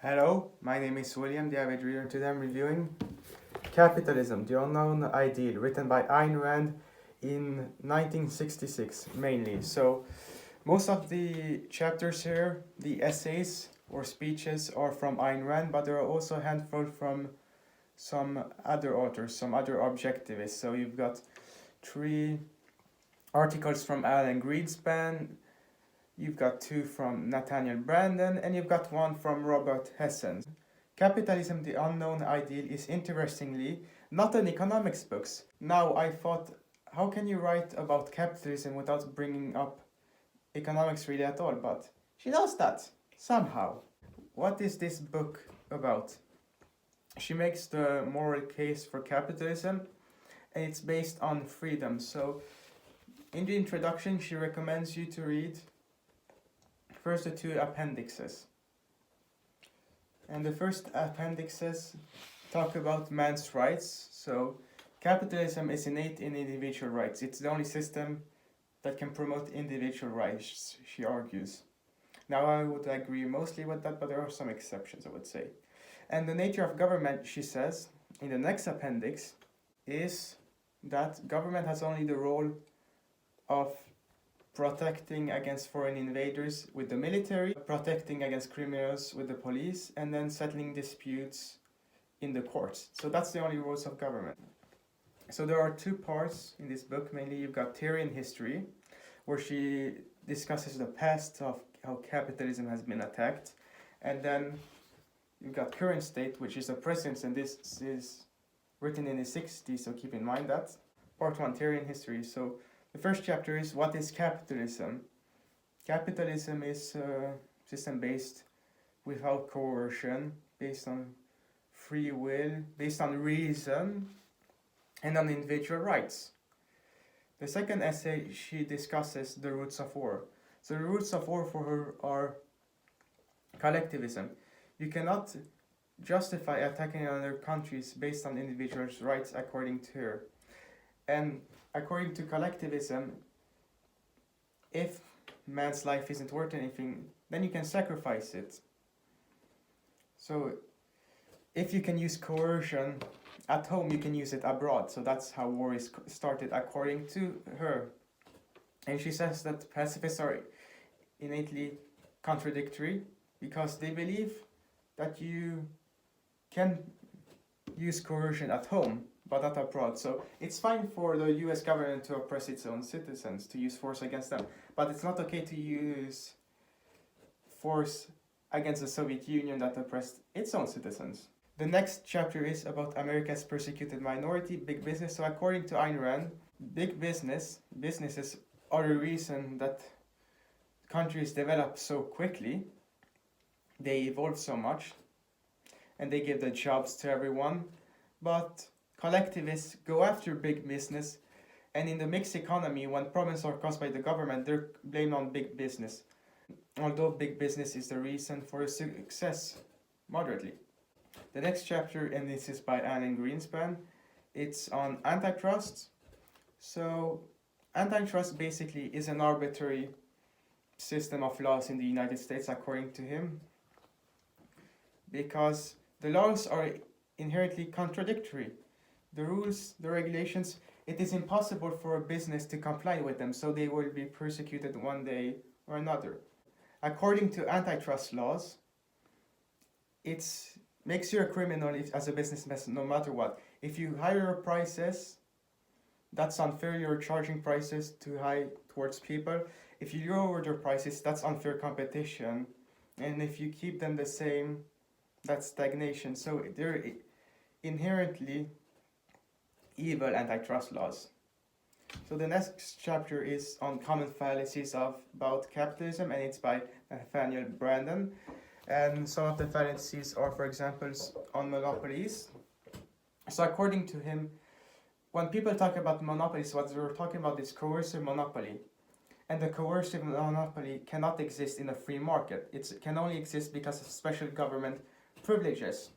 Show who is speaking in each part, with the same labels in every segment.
Speaker 1: Hello, my name is William, the Avid reader. Today I'm reviewing Capitalism, the Unknown Ideal, written by Ayn Rand in 1966, mainly. So, most of the chapters here, the essays or speeches, are from Ayn Rand, but there are also a handful from some other authors, some other objectivists. So, you've got 3 articles from Alan Greenspan. You've got 2 from Nathaniel Branden, and you've got 1 from Robert Hessen. Capitalism, the Unknown Ideal is interestingly not an economics book. Now I thought, how can you write about capitalism without bringing up economics really at all? But she does that, somehow. What is this book about? She makes the moral case for capitalism, and it's based on freedom. So in the introduction, she recommends you to read first the 2 appendixes. And the first appendixes talk about man's rights. So capitalism is innate in individual rights. It's the only system that can promote individual rights, she argues. Now I would agree mostly with that, but there are some exceptions, I would say. And the nature of government, she says, in the next appendix, is that government has only the role of protecting against foreign invaders with the military, protecting against criminals with the police, and then settling disputes in the courts. So that's the only roles of government. So there are 2 parts in this book. Mainly you've got theory and history, where she discusses the past of how capitalism has been attacked. And then you've got current state, which is the present, and this is written in the 60s, so keep in mind that. Part 1, theory and history. So the first chapter is, what is capitalism? Capitalism is a system based without coercion, based on free will, based on reason, and on individual rights. The second essay, she discusses the roots of war. So the roots of war for her are collectivism. You cannot justify attacking other countries based on individuals' rights, according to her. And according to collectivism, if man's life isn't worth anything, then you can sacrifice it. So if you can use coercion at home, you can use it abroad. So that's how war is started, according to her. And she says that pacifists are innately contradictory because they believe that you can use coercion at home, but not abroad. So it's fine for the US government to oppress its own citizens, to use force against them, but it's not okay to use force against the Soviet Union that oppressed its own citizens. The next chapter is about America's persecuted minority, big business. So according to Ayn Rand, businesses are the reason that countries develop so quickly, they evolve so much, and they give the jobs to everyone. But collectivists go after big business, and in the mixed economy, when problems are caused by the government, they're blamed on big business, although big business is the reason for success, moderately. The next chapter, and this is by Alan Greenspan, it's on Antitrust. So Antitrust basically is an arbitrary system of laws in the United States, according to him, because the laws are inherently contradictory. The rules, the regulations, it is impossible for a business to comply with them, so they will be persecuted one day or another. According to antitrust laws, it makes you a criminal as a businessman no matter what. If you higher prices, that's unfair, you're charging prices too high towards people. If you lower their prices, that's unfair competition. And if you keep them the same, that's stagnation. So they're inherently evil antitrust laws. So the next chapter is on common fallacies about capitalism, and it's by Nathaniel Branden. And some of the fallacies are, for example, on monopolies. So according to him, when people talk about monopolies, what they're talking about is coercive monopoly. And the coercive monopoly cannot exist in a free market. It can only exist because of special government privileges.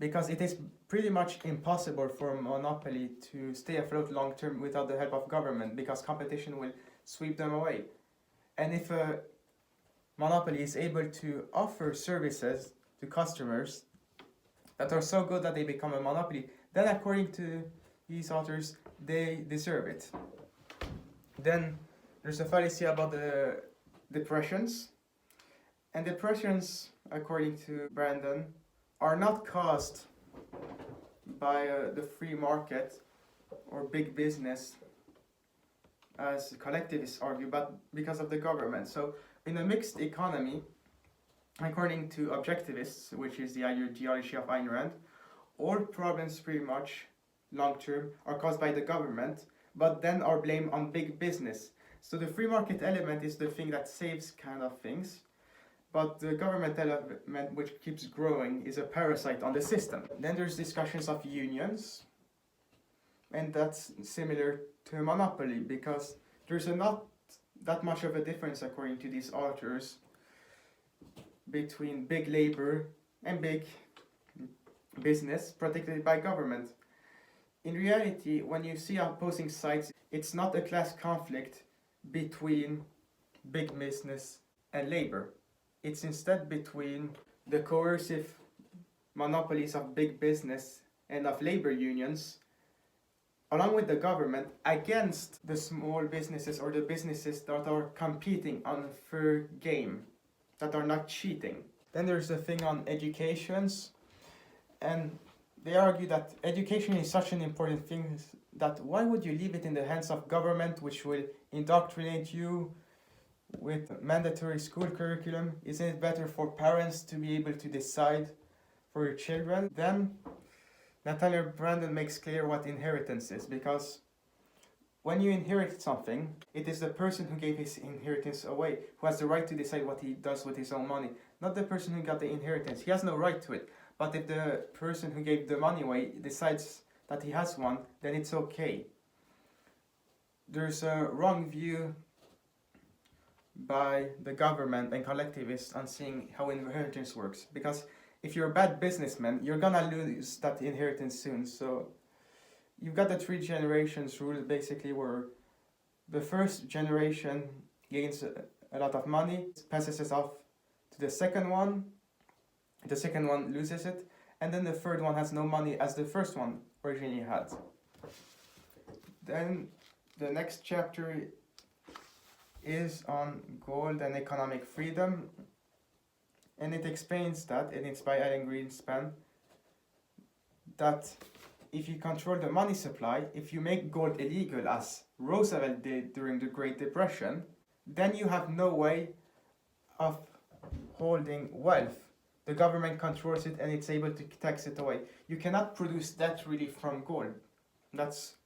Speaker 1: Because it is pretty much impossible for a monopoly to stay afloat long term without the help of government, because competition will sweep them away. And if a monopoly is able to offer services to customers that are so good that they become a monopoly, then according to these authors, they deserve it. Then there's a fallacy about the depressions. And depressions, according to Brandon, are not caused by the free market or big business, as collectivists argue, but because of the government. So in a mixed economy, according to Objectivists, which is the ideology of Ayn Rand, all problems pretty much long-term are caused by the government, but then are blamed on big business. So the free market element is the thing that saves kind of things, but the government element, which keeps growing, is a parasite on the system. Then there's discussions of unions, and that's similar to a monopoly, because there's not that much of a difference, according to these authors, between big labor and big business protected by government. In reality, when you see opposing sides, it's not a class conflict between big business and labor. It's instead between the coercive monopolies of big business and of labor unions, along with the government, against the small businesses or the businesses that are competing on a fair game, that are not cheating. Then there's the thing on educations, and they argue that education is such an important thing that why would you leave it in the hands of government, which will indoctrinate you with mandatory school curriculum? Isn't it better for parents to be able to decide for your children? Then Nathaniel Brandon makes clear what inheritance is, because when you inherit something, it is the person who gave his inheritance away who has the right to decide what he does with his own money, not the person who got the inheritance. He has no right to it. But if the person who gave the money away decides that he has one, then it's okay. There's a wrong view by the government and collectivists on seeing how inheritance works, because if you're a bad businessman, you're gonna lose that inheritance soon. So you've got the 3 generations rule, basically, where the first generation gains a lot of money, passes it off to the second one loses it, and then the third one has no money as the first one originally had. Then the next chapter is on gold and economic freedom, and it explains that, and it's by Alan Greenspan, that if you control the money supply, if you make gold illegal, as Roosevelt did during the Great Depression, then you have no way of holding wealth. The government controls it and it's able to tax it away. You cannot produce debt really from gold. That's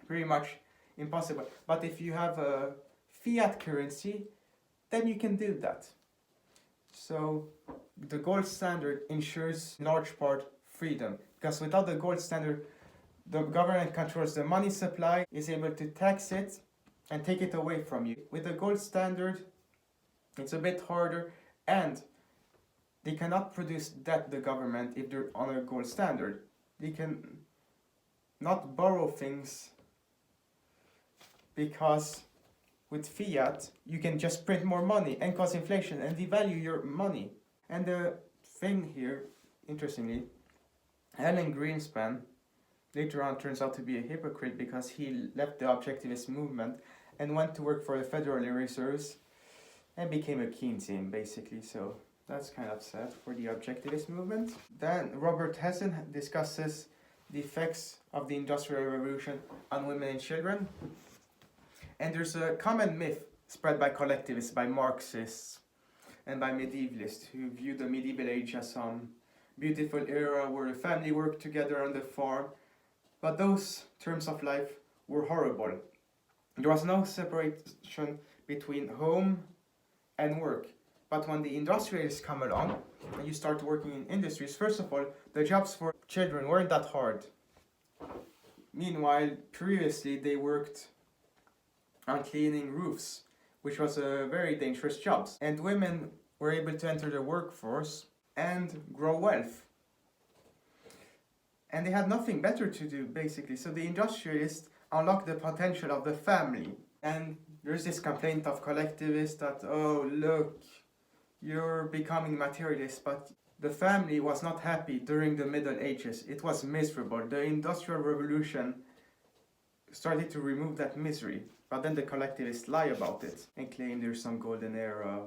Speaker 1: pretty much impossible. But if you have a fiat currency, then you can do that. So the gold standard ensures in large part freedom, because without the gold standard, the government controls the money supply, is able to tax it and take it away from you. With the gold standard, it's a bit harder, and they cannot produce debt, the government, if they're on a gold standard. They can not borrow things, because with fiat, you can just print more money and cause inflation and devalue your money. And the thing here, interestingly, Alan Greenspan later on turns out to be a hypocrite, because he left the Objectivist movement and went to work for the Federal Reserves and became a Keynesian, basically. So that's kind of sad for the Objectivist movement. Then Robert Hessen discusses the effects of the Industrial Revolution on women and children. And there's a common myth spread by collectivists, by Marxists, and by medievalists, who view the medieval age as some beautiful era where the family worked together on the farm. But those terms of life were horrible. There was no separation between home and work. But when the industrialists come along and you start working in industries, first of all, the jobs for children weren't that hard. Meanwhile, previously they worked on cleaning roofs, which was a very dangerous job. And women were able to enter the workforce and grow wealth. And they had nothing better to do, basically. So the industrialists unlocked the potential of the family. And there's this complaint of collectivists that, oh, look, you're becoming materialist, but the family was not happy during the Middle Ages. It was miserable. The Industrial Revolution started to remove that misery, but then the collectivists lie about it and claim there's some golden era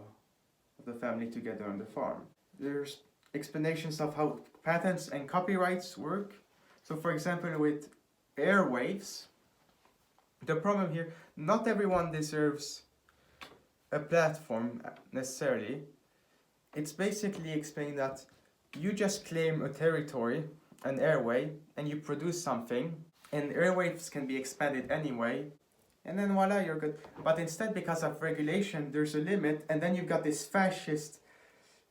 Speaker 1: of the family together on the farm. There's explanations of how patents and copyrights work. So for example, with airwaves, the problem here, not everyone deserves a platform necessarily. It's basically explaining that you just claim a territory, an airway, and you produce something, and airwaves can be expanded anyway, and then voila, you're good. But instead, because of regulation, there's a limit, and then you've got this fascist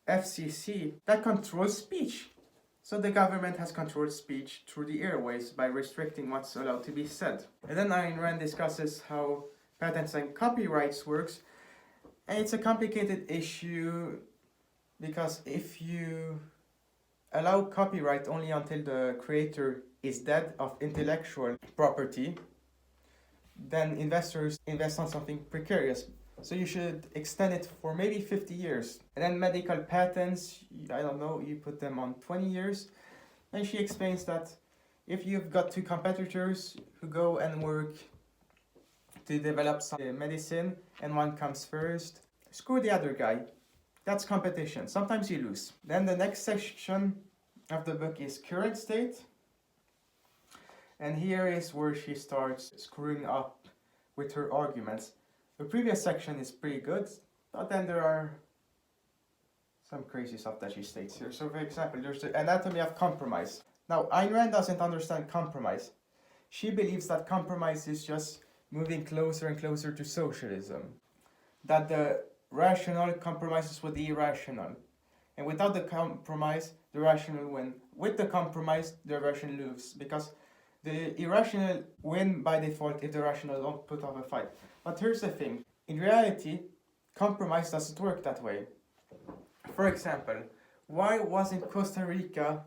Speaker 1: FCC that controls speech. So the government has controlled speech through the airways by restricting what's allowed to be said. And then Ayn Rand discusses how patents and copyrights works, and it's a complicated issue because if you allow copyright only until the creator is dead of intellectual property, then investors invest on something precarious. So you should extend it for maybe 50 years. And then medical patents, I don't know, you put them on 20 years. And she explains that if you've got two competitors who go and work to develop some medicine and one comes first, screw the other guy. That's competition. Sometimes you lose. Then the next section of the book is current state. And here is where she starts screwing up with her arguments. The previous section is pretty good, but then there are some crazy stuff that she states here. So for example, there's the anatomy of compromise. Now, Ayn Rand doesn't understand compromise. She believes that compromise is just moving closer and closer to socialism. That the rational compromises with the irrational. And without the compromise, the rational win. With the compromise, the irrational lose. Because the irrational win by default if the rational don't put up a fight. But here's the thing. In reality, compromise doesn't work that way. For example, why wasn't Costa Rica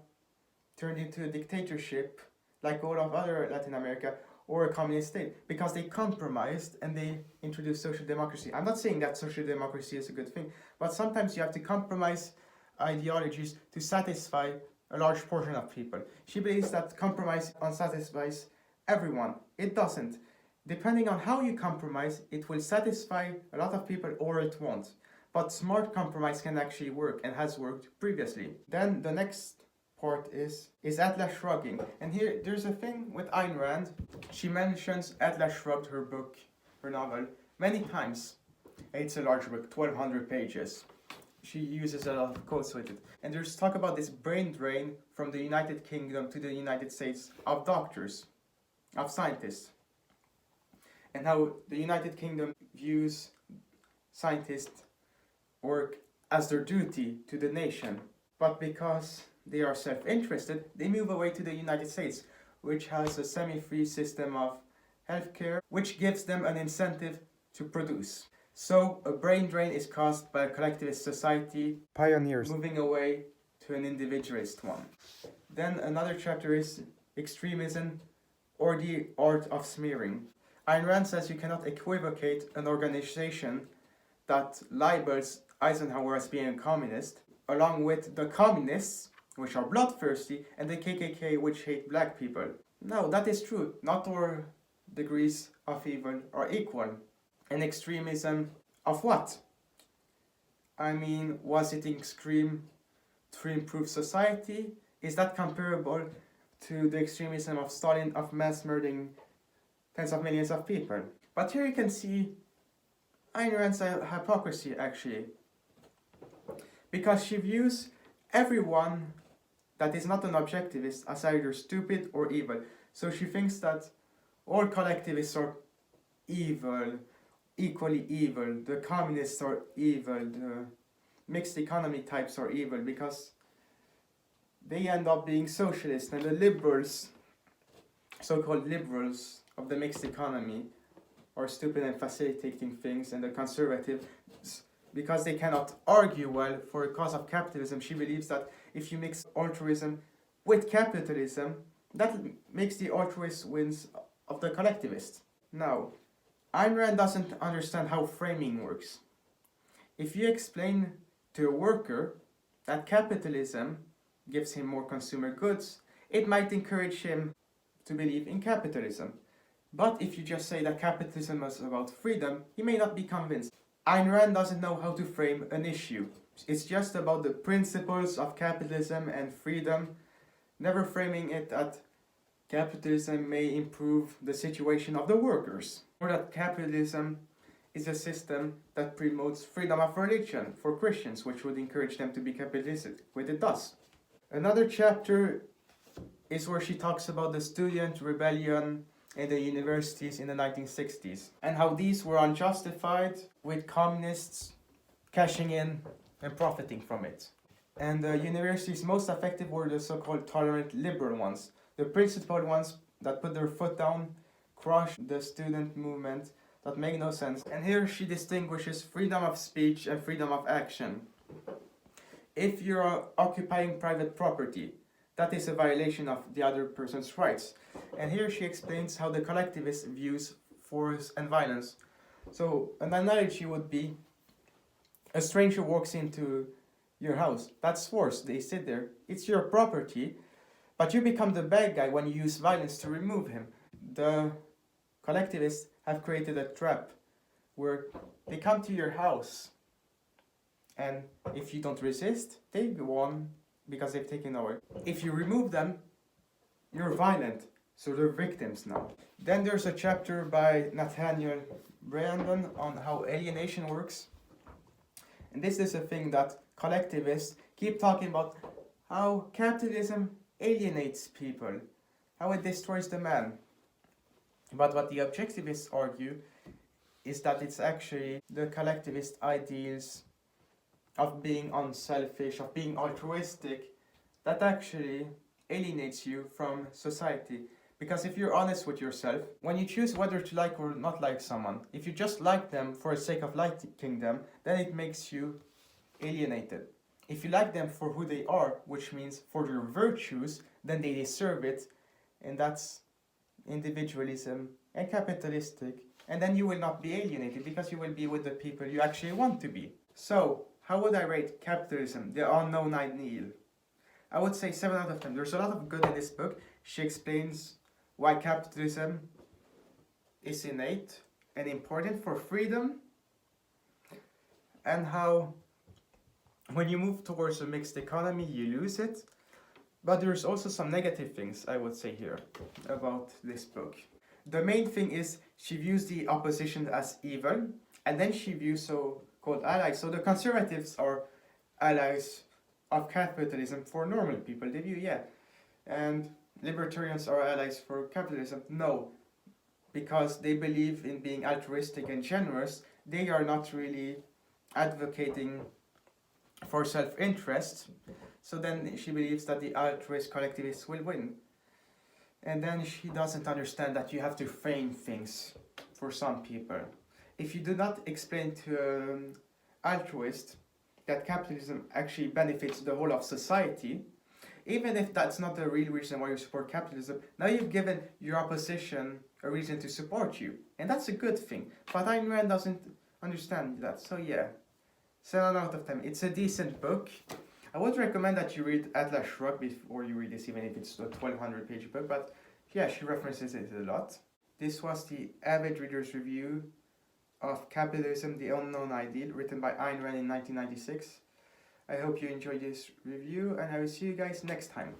Speaker 1: turned into a dictatorship like all of other Latin America or a communist state? Because they compromised and they introduced social democracy. I'm not saying that social democracy is a good thing, but sometimes you have to compromise ideologies to satisfy a large portion of people. She believes that compromise unsatisfies everyone. It doesn't. Depending on how you compromise, it will satisfy a lot of people or it won't. But smart compromise can actually work and has worked previously. Then the next part is Atlas Shrugging. And here there's a thing with Ayn Rand. She mentions Atlas Shrugged, her book, her novel, many times. It's a large book, 1200 pages. She uses a lot of quotes with it. And there's talk about this brain drain from the United Kingdom to the United States of doctors, of scientists. And how the United Kingdom views scientists' work as their duty to the nation. But because they are self-interested, they move away to the United States, which has a semi-free system of healthcare, which gives them an incentive to produce. So a brain drain is caused by a collectivist society,
Speaker 2: pioneers,
Speaker 1: moving away to an individualist one. Then another chapter is Extremism, or the art of smearing. Ayn Rand says you cannot equivocate an organization that labels Eisenhower as being a communist, along with the communists, which are bloodthirsty, and the KKK, which hate black people. No, that is true. Not all degrees of evil are equal. And extremism of what? I mean, was it extreme to improve society? Is that comparable to the extremism of Stalin of mass murdering tens of millions of people? But here you can see Ayn Rand's hypocrisy actually. Because she views everyone that is not an objectivist as either stupid or evil. So she thinks that all collectivists are evil, equally evil, the communists are evil, the mixed economy types are evil because they end up being socialists, and the liberals, so-called liberals of the mixed economy, are stupid and facilitating things, and the conservatives, because they cannot argue well for a cause of capitalism, she believes that if you mix altruism with capitalism, that makes the altruist wins of the collectivist. Now, Ayn Rand doesn't understand how framing works. If you explain to a worker that capitalism gives him more consumer goods, it might encourage him to believe in capitalism. But if you just say that capitalism is about freedom, he may not be convinced. Ayn Rand doesn't know how to frame an issue. It's just about the principles of capitalism and freedom, never framing it that capitalism may improve the situation of the workers, or that capitalism is a system that promotes freedom of religion for Christians, which would encourage them to be capitalistic, which it does. Another chapter is where she talks about the student rebellion in the universities in the 1960s and how these were unjustified, with communists cashing in and profiting from it. And the universities most effective were the so-called tolerant liberal ones, the principled ones that put their foot down, crushed the student movement, that make no sense. And here she distinguishes freedom of speech and freedom of action. If you're occupying private property, that is a violation of the other person's rights. And here she explains how the collectivist views force and violence. So an analogy would be, a stranger walks into your house. That's force. They sit there. It's your property, but you become the bad guy when you use violence to remove him. The collectivists have created a trap where they come to your house, and if you don't resist, they go on because they've taken over. If you remove them, you're violent, so they're victims now. Then there's a chapter by Nathaniel Brandon on how alienation works. And this is a thing that collectivists keep talking about, how capitalism alienates people, how it destroys the man. But what the objectivists argue is that it's actually the collectivist ideals of being unselfish, of being altruistic, that actually alienates you from society. Because if you're honest with yourself, when you choose whether to like or not like someone, if you just like them for the sake of liking them, then it makes you alienated. If you like them for who they are, which means for their virtues, then they deserve it, and that's individualism and capitalistic, and then you will not be alienated because you will be with the people you actually want to be. So, how would I rate capitalism, the unknown ideal? I would say 7 out of 10. There's a lot of good in this book. She explains why capitalism is innate and important for freedom, and how when you move towards a mixed economy, you lose it. But there's also some negative things, I would say, here about this book. The main thing is she views the opposition as evil, and then she views so-called allies. So the conservatives are allies of capitalism for normal people. They view, yeah. And libertarians are allies for capitalism. No, because they believe in being altruistic and generous. They are not really advocating for self-interest. So then she believes that the altruist collectivists will win. And then she doesn't understand that you have to frame things for some people. If you do not explain to an altruist that capitalism actually benefits the whole of society, even if that's not the real reason why you support capitalism, now you've given your opposition a reason to support you. And that's a good thing. But Ayn Rand doesn't understand that. So yeah, 7 out of 10. It's a decent book. I would recommend that you read Atlas Shrugged before you read this, even if it's a 1200 page book, but yeah, she references it a lot. This was the Avid Reader's Review of Capitalism, the Unknown Ideal, written by Ayn Rand in 1996. I hope you enjoyed this review, and I will see you guys next time.